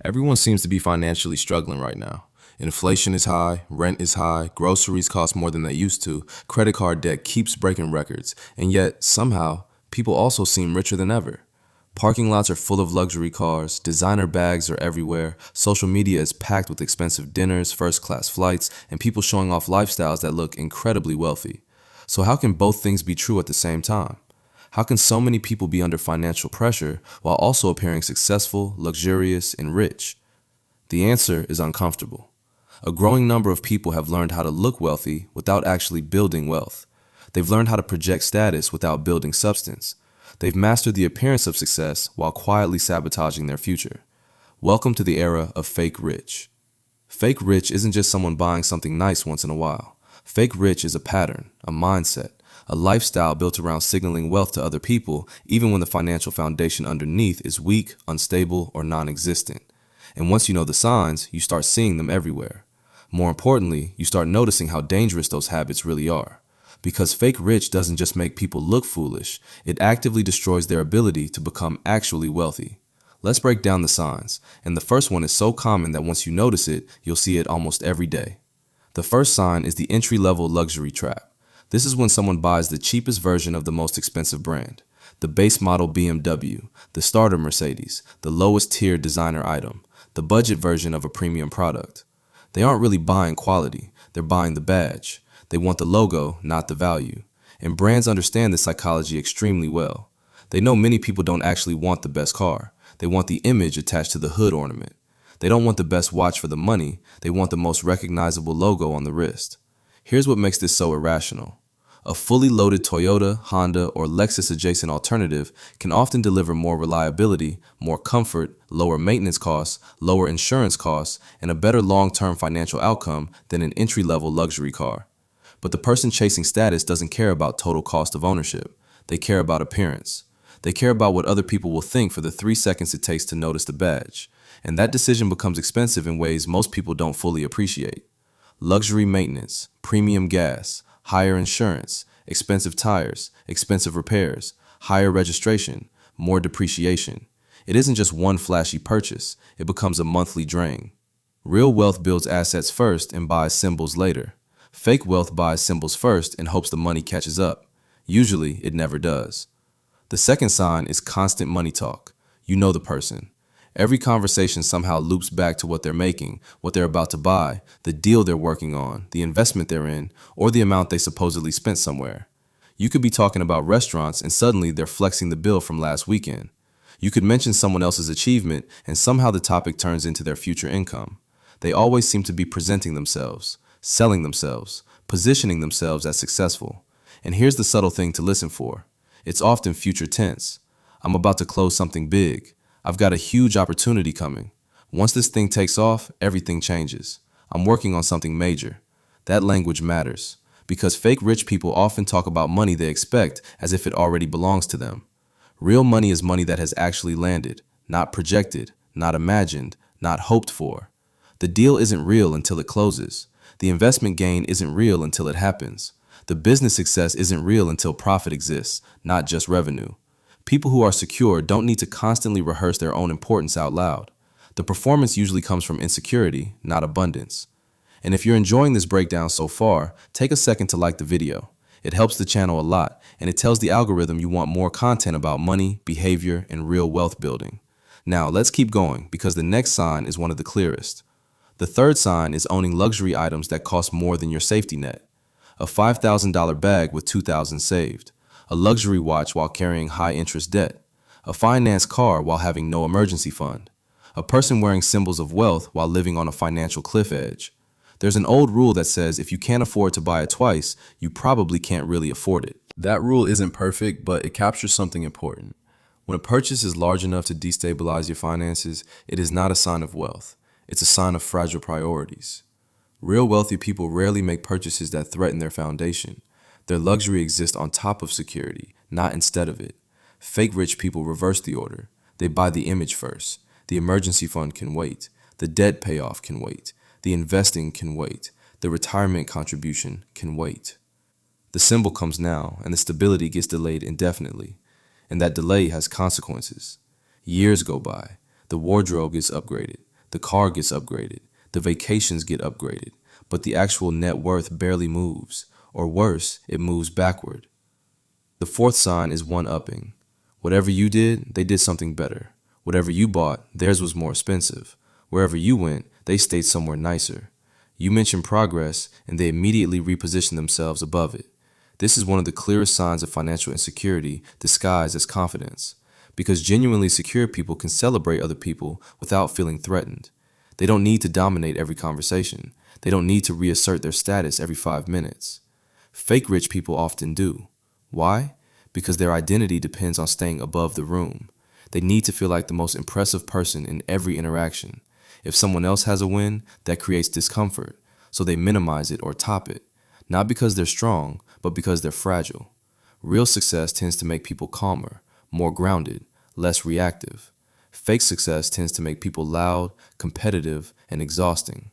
Everyone seems to be financially struggling right now. Inflation is high, rent is high, groceries cost more than they used to, credit card debt keeps breaking records, and yet, somehow, people also seem richer than ever. Parking lots are full of luxury cars, designer bags are everywhere, social media is packed with expensive dinners, first-class flights, and people showing off lifestyles that look incredibly wealthy. So how can both things be true at the same time? How can so many people be under financial pressure while also appearing successful, luxurious, and rich? The answer is uncomfortable. A growing number of people have learned how to look wealthy without actually building wealth. They've learned how to project status without building substance. They've mastered the appearance of success while quietly sabotaging their future. Welcome to the era of fake rich. Fake rich isn't just someone buying something nice once in a while. Fake rich is a pattern, a mindset, a lifestyle built around signaling wealth to other people even when the financial foundation underneath is weak, unstable, or non-existent. And once you know the signs, you start seeing them everywhere. More importantly, you start noticing how dangerous those habits really are. Because fake rich doesn't just make people look foolish, it actively destroys their ability to become actually wealthy. Let's break down the signs, and the first one is so common that once you notice it, you'll see it almost every day. The first sign is the entry-level luxury trap. This is when someone buys the cheapest version of the most expensive brand. The base model BMW, the starter Mercedes, the lowest tier designer item, the budget version of a premium product. They aren't really buying quality, they're buying the badge. They want the logo, not the value. And brands understand this psychology extremely well. They know many people don't actually want the best car. They want the image attached to the hood ornament. They don't want the best watch for the money. They want the most recognizable logo on the wrist. Here's what makes this so irrational. A fully loaded Toyota, Honda, or Lexus adjacent alternative can often deliver more reliability, more comfort, lower maintenance costs, lower insurance costs, and a better long-term financial outcome than an entry-level luxury car. But the person chasing status doesn't care about total cost of ownership. They care about appearance. They care about what other people will think for the 3 seconds it takes to notice the badge. And that decision becomes expensive in ways most people don't fully appreciate. Luxury maintenance, premium gas, higher insurance, expensive tires, expensive repairs, higher registration, more depreciation. It isn't just one flashy purchase, it becomes a monthly drain. Real wealth builds assets first and buys symbols later. Fake wealth buys symbols first and hopes the money catches up. Usually, it never does. The second sign is constant money talk. You know the person. Every conversation somehow loops back to what they're making, what they're about to buy, the deal they're working on, the investment they're in, or the amount they supposedly spent somewhere. You could be talking about restaurants and suddenly they're flexing the bill from last weekend. You could mention someone else's achievement and somehow the topic turns into their future income. They always seem to be presenting themselves, selling themselves, positioning themselves as successful. And here's the subtle thing to listen for. It's often future tense. I'm about to close something big. I've got a huge opportunity coming. Once this thing takes off, everything changes. I'm working on something major. That language matters, because fake rich people often talk about money they expect as if it already belongs to them. Real money is money that has actually landed, not projected, not imagined, not hoped for. The deal isn't real until it closes. The investment gain isn't real until it happens. The business success isn't real until profit exists, not just revenue. People who are secure don't need to constantly rehearse their own importance out loud. The performance usually comes from insecurity, not abundance. And if you're enjoying this breakdown so far, take a second to like the video. It helps the channel a lot, and it tells the algorithm you want more content about money, behavior, and real wealth building. Now, let's keep going, because the next sign is one of the clearest. The third sign is owning luxury items that cost more than your safety net. A $5,000 bag with $2,000 saved. A luxury watch while carrying high-interest debt. A financed car while having no emergency fund. A person wearing symbols of wealth while living on a financial cliff edge. There's an old rule that says if you can't afford to buy it twice, you probably can't really afford it. That rule isn't perfect, but it captures something important. When a purchase is large enough to destabilize your finances, it is not a sign of wealth. It's a sign of fragile priorities. Real wealthy people rarely make purchases that threaten their foundation. Their luxury exists on top of security, not instead of it. Fake rich people reverse the order. They buy the image first. The emergency fund can wait. The debt payoff can wait. The investing can wait. The retirement contribution can wait. The symbol comes now, and the stability gets delayed indefinitely. And that delay has consequences. Years go by. The wardrobe gets upgraded. The car gets upgraded. The vacations get upgraded. But the actual net worth barely moves. Or worse, it moves backward. The fourth sign is one-upping. Whatever you did, they did something better. Whatever you bought, theirs was more expensive. Wherever you went, they stayed somewhere nicer. You mention progress, and they immediately reposition themselves above it. This is one of the clearest signs of financial insecurity disguised as confidence, because genuinely secure people can celebrate other people without feeling threatened. They don't need to dominate every conversation. They don't need to reassert their status every 5 minutes. Fake rich people often do. Why? Because their identity depends on staying above the room. They need to feel like the most impressive person in every interaction. If someone else has a win, that creates discomfort, so they minimize it or top it, not because they're strong, but because they're fragile. Real success tends to make people calmer, more grounded, less reactive. Fake success tends to make people loud, competitive, and exhausting.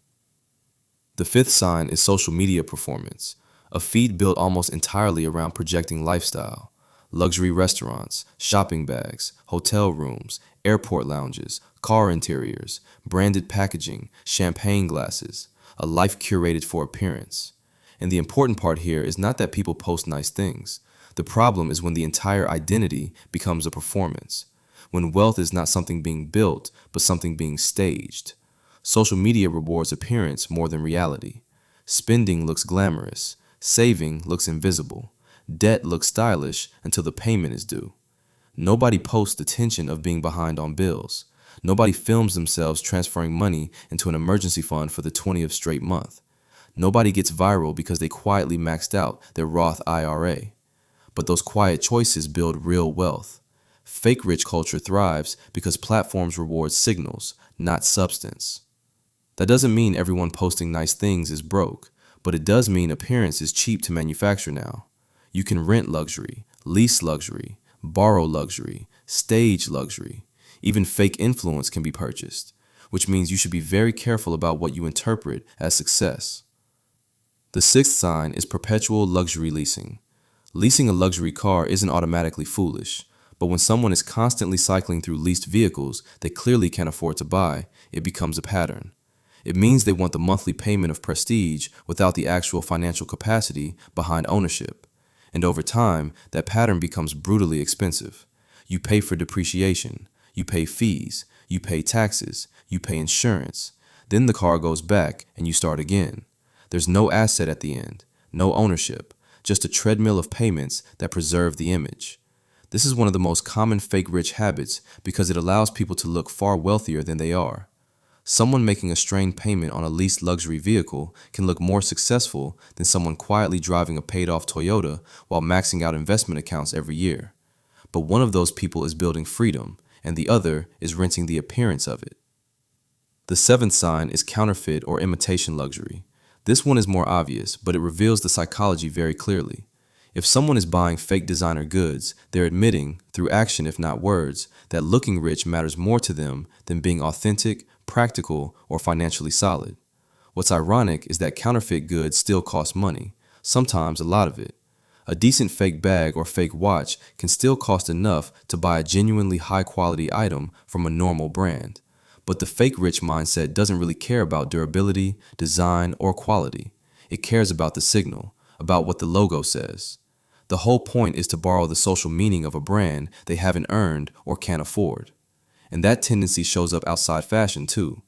The fifth sign is social media performance, a feed built almost entirely around projecting lifestyle. Luxury restaurants, shopping bags, hotel rooms, airport lounges, car interiors, branded packaging, champagne glasses, a life curated for appearance. And the important part here is not that people post nice things. The problem is when the entire identity becomes a performance, when wealth is not something being built, but something being staged. Social media rewards appearance more than reality. Spending looks glamorous, saving looks invisible. Debt looks stylish until the payment is due. Nobody posts the tension of being behind on bills. Nobody films themselves transferring money into an emergency fund for the 20th straight month. Nobody gets viral because they quietly maxed out their Roth IRA. But those quiet choices build real wealth. Fake rich culture thrives because platforms reward signals, not substance. That doesn't mean everyone posting nice things is broke, but it does mean appearance is cheap to manufacture now. You can rent luxury, lease luxury, borrow luxury, stage luxury. Even fake influence can be purchased, which means you should be very careful about what you interpret as success. The sixth sign is perpetual luxury leasing. Leasing a luxury car isn't automatically foolish, but when someone is constantly cycling through leased vehicles they clearly can't afford to buy, it becomes a pattern. It means they want the monthly payment of prestige without the actual financial capacity behind ownership. And over time, that pattern becomes brutally expensive. You pay for depreciation, you pay fees, you pay taxes, you pay insurance. Then the car goes back and you start again. There's no asset at the end, no ownership, just a treadmill of payments that preserve the image. This is one of the most common fake rich habits because it allows people to look far wealthier than they are. Someone making a strained payment on a leased luxury vehicle can look more successful than someone quietly driving a paid-off Toyota while maxing out investment accounts every year. But one of those people is building freedom, and the other is renting the appearance of it. The seventh sign is counterfeit or imitation luxury. This one is more obvious, but it reveals the psychology very clearly. If someone is buying fake designer goods, they're admitting, through action if not words, that looking rich matters more to them than being authentic, practical, or financially solid. What's ironic is that counterfeit goods still cost money, sometimes a lot of it. A decent fake bag or fake watch can still cost enough to buy a genuinely high-quality item from a normal brand. But the fake rich mindset doesn't really care about durability, design, or quality. It cares about the signal, about what the logo says. The whole point is to borrow the social meaning of a brand they haven't earned or can't afford. And that tendency shows up outside fashion too.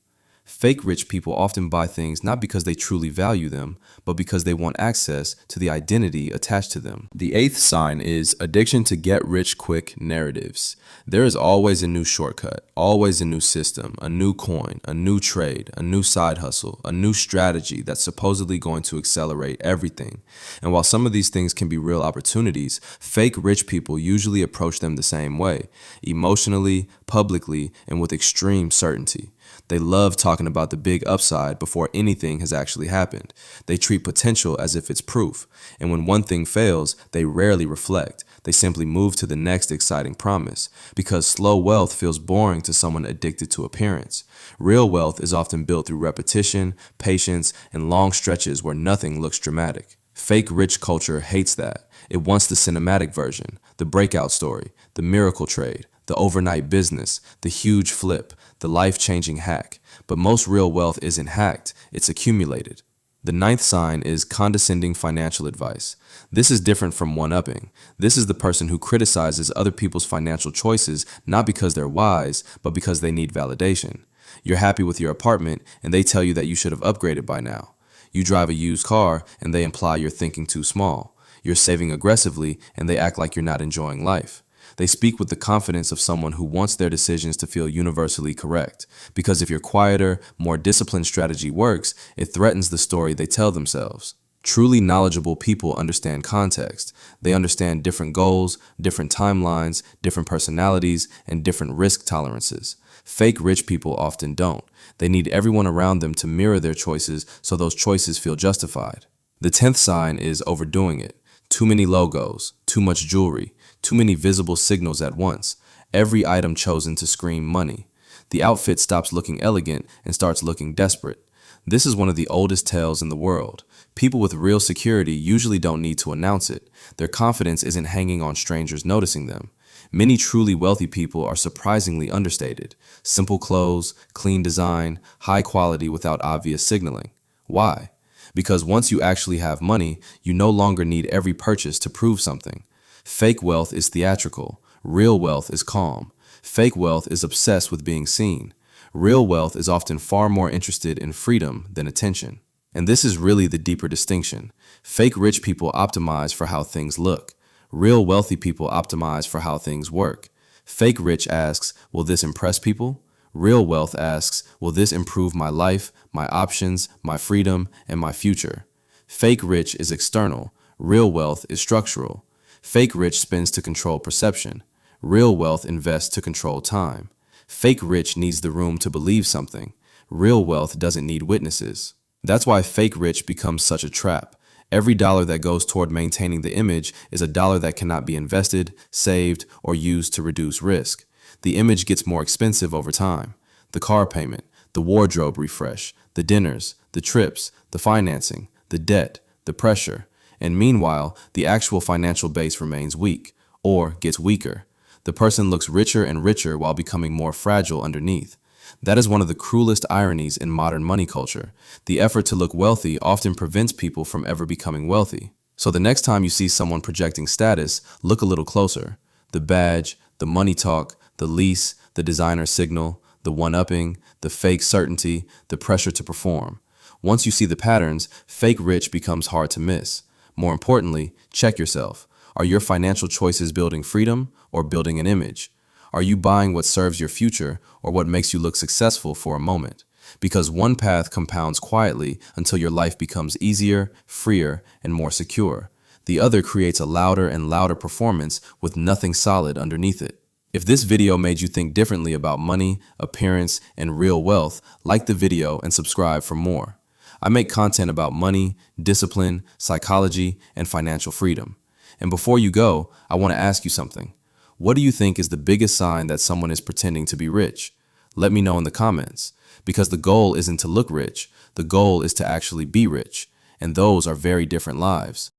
Fake rich people often buy things not because they truly value them, but because they want access to the identity attached to them. The eighth sign is addiction to get-rich-quick narratives. There is always a new shortcut, always a new system, a new coin, a new trade, a new side hustle, a new strategy that's supposedly going to accelerate everything. And while some of these things can be real opportunities, fake rich people usually approach them the same way, emotionally, publicly, and with extreme certainty. They love talking about the big upside before anything has actually happened. They treat potential as if it's proof, and when one thing fails, they rarely reflect. They simply move to the next exciting promise, because slow wealth feels boring to someone addicted to appearance. Real wealth is often built through repetition, patience, and long stretches where nothing looks dramatic. Fake rich culture hates that. It wants the cinematic version, the breakout story, the miracle trade, the overnight business, the huge flip, the life-changing hack. but most real wealth isn't hacked, it's accumulated. The ninth sign is condescending financial advice. This is different from one-upping. This is the person who criticizes other people's financial choices not because they're wise, but because they need validation. You're happy with your apartment, and they tell you that you should have upgraded by now. You drive a used car, and they imply you're thinking too small. You're saving aggressively, and they act like you're not enjoying life. They speak with the confidence of someone who wants their decisions to feel universally correct. Because if your quieter, more disciplined strategy works, it threatens the story they tell themselves. Truly knowledgeable people understand context. They understand different goals, different timelines, different personalities, and different risk tolerances. Fake rich people often don't. They need everyone around them to mirror their choices so those choices feel justified. The 10th sign is overdoing it. Too many logos, too much jewelry, too many visible signals at once. Every item chosen to scream money. The outfit stops looking elegant and starts looking desperate. This is one of the oldest tales in the world. People with real security usually don't need to announce it. Their confidence isn't hanging on strangers noticing them. Many truly wealthy people are surprisingly understated. Simple clothes, clean design, high quality without obvious signaling. Why? Because once you actually have money, you no longer need every purchase to prove something. Fake wealth is theatrical. Real wealth is calm. Fake wealth is obsessed with being seen. Real wealth is often far more interested in freedom than attention. And this is really the deeper distinction. Fake rich people optimize for how things look. Real wealthy people optimize for how things work. Fake rich asks, will this impress people? Real wealth asks, will this improve my life, my options, my freedom, and my future? Fake rich is external. Real wealth is structural. Fake rich spends to control perception. Real wealth invests to control time. Fake rich needs the room to believe something. Real wealth doesn't need witnesses. That's why fake rich becomes such a trap. Every dollar that goes toward maintaining the image is a dollar that cannot be invested, saved, or used to reduce risk. The image gets more expensive over time. The car payment, the wardrobe refresh, the dinners, the trips, the financing, the debt, the pressure. And meanwhile, the actual financial base remains weak, or gets weaker. The person looks richer and richer while becoming more fragile underneath. That is one of the cruelest ironies in modern money culture. The effort to look wealthy often prevents people from ever becoming wealthy. So the next time you see someone projecting status, look a little closer. The badge, the money talk, the lease, the designer signal, the one-upping, the fake certainty, the pressure to perform. Once you see the patterns, fake rich becomes hard to miss. More importantly, check yourself. Are your financial choices building freedom or building an image? Are you buying what serves your future or what makes you look successful for a moment? Because one path compounds quietly until your life becomes easier, freer, and more secure. The other creates a louder and louder performance with nothing solid underneath it. If this video made you think differently about money, appearance, and real wealth, like the video and subscribe for more. I make content about money, discipline, psychology, and financial freedom. And before you go, I want to ask you something. What do you think is the biggest sign that someone is pretending to be rich? Let me know in the comments. Because the goal isn't to look rich, the goal is to actually be rich. And those are very different lives.